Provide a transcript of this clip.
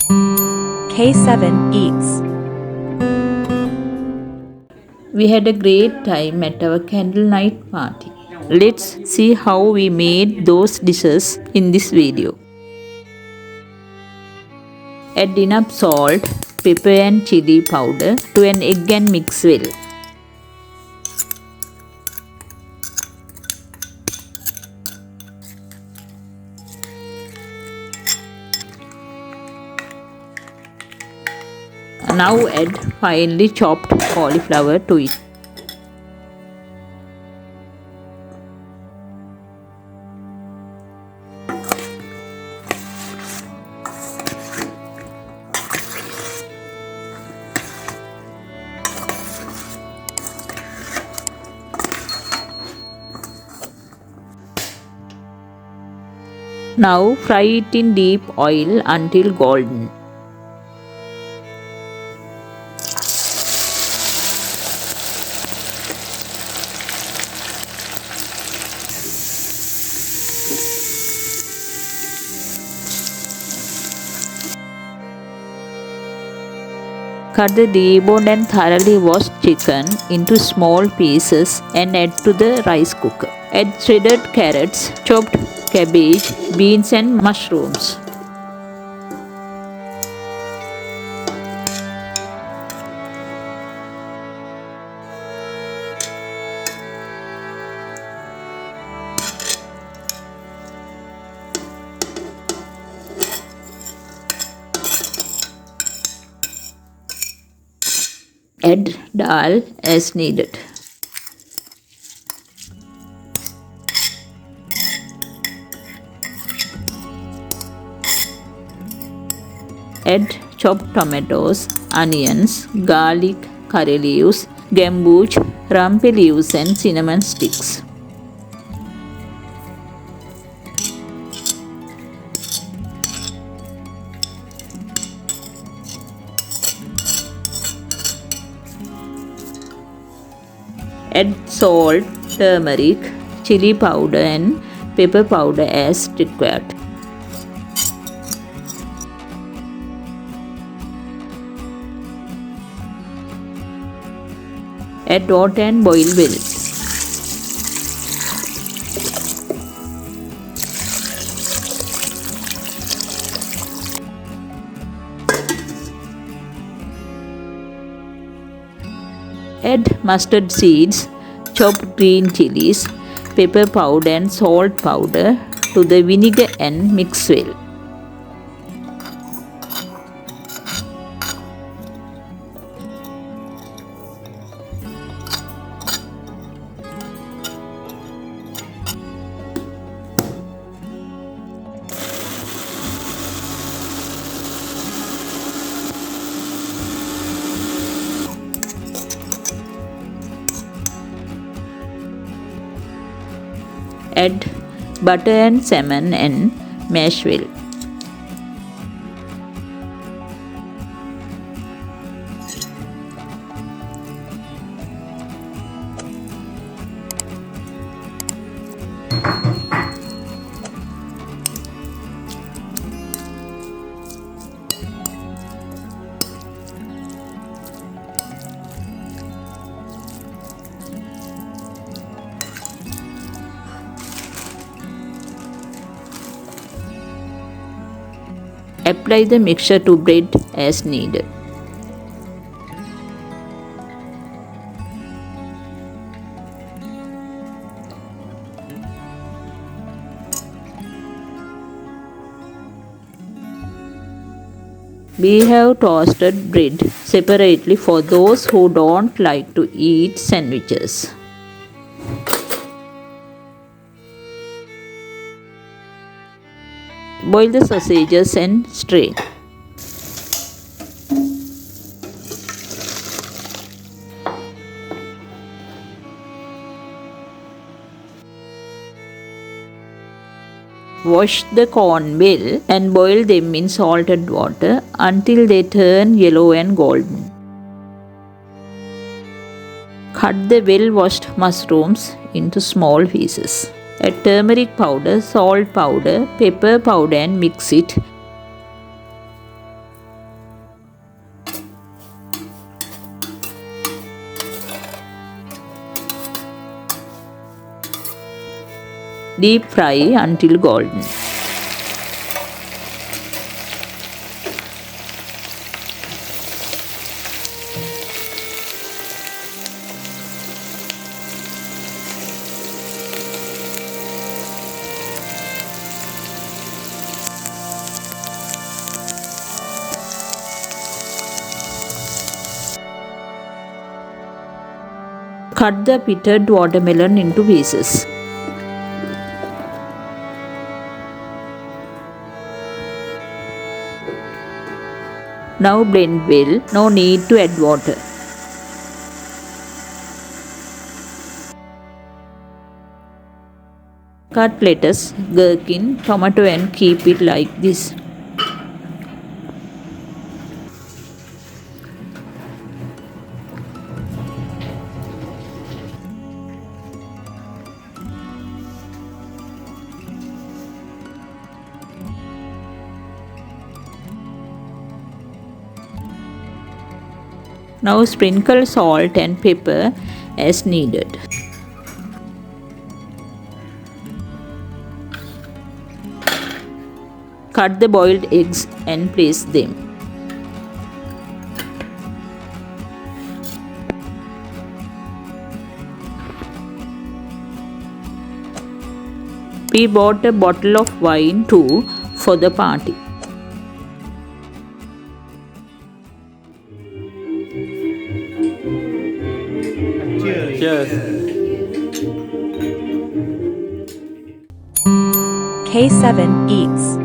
K7 eats. We had a great time at our candle night party. Let's see how we made those dishes in this video. Add enough salt, pepper and chili powder to an egg and mix well. Now add finely chopped cauliflower to it. Now fry it in deep oil until golden. Cut the deboned and thoroughly washed chicken into small pieces and add to the rice cooker. Add shredded carrots, chopped cabbage, beans and mushrooms. Add dal as needed. Add chopped tomatoes, onions, garlic, curry leaves, gambuge, rampe leaves and cinnamon sticks. Add salt, turmeric, chili powder and pepper powder as required. Add water and boil well. Add mustard seeds, chopped green chilies, pepper powder and salt powder to the vinegar and mix well. Add butter and salmon and mash well. Apply the mixture to bread as needed. We have toasted bread separately for those who don't like to eat sandwiches. Boil the sausages and strain. Wash the corn well and boil them in salted water until they turn yellow and golden. Cut the well-washed mushrooms into small pieces. Add turmeric powder, salt powder, pepper powder and mix it. Deep fry until golden. Cut the pitted watermelon into pieces. Now blend well, no need to add water. Cut lettuce, gherkin, tomato and keep it like this. Now sprinkle salt and pepper as needed. Cut the boiled eggs and place them. We bought a bottle of wine too for the party. Cheers. K7 eats.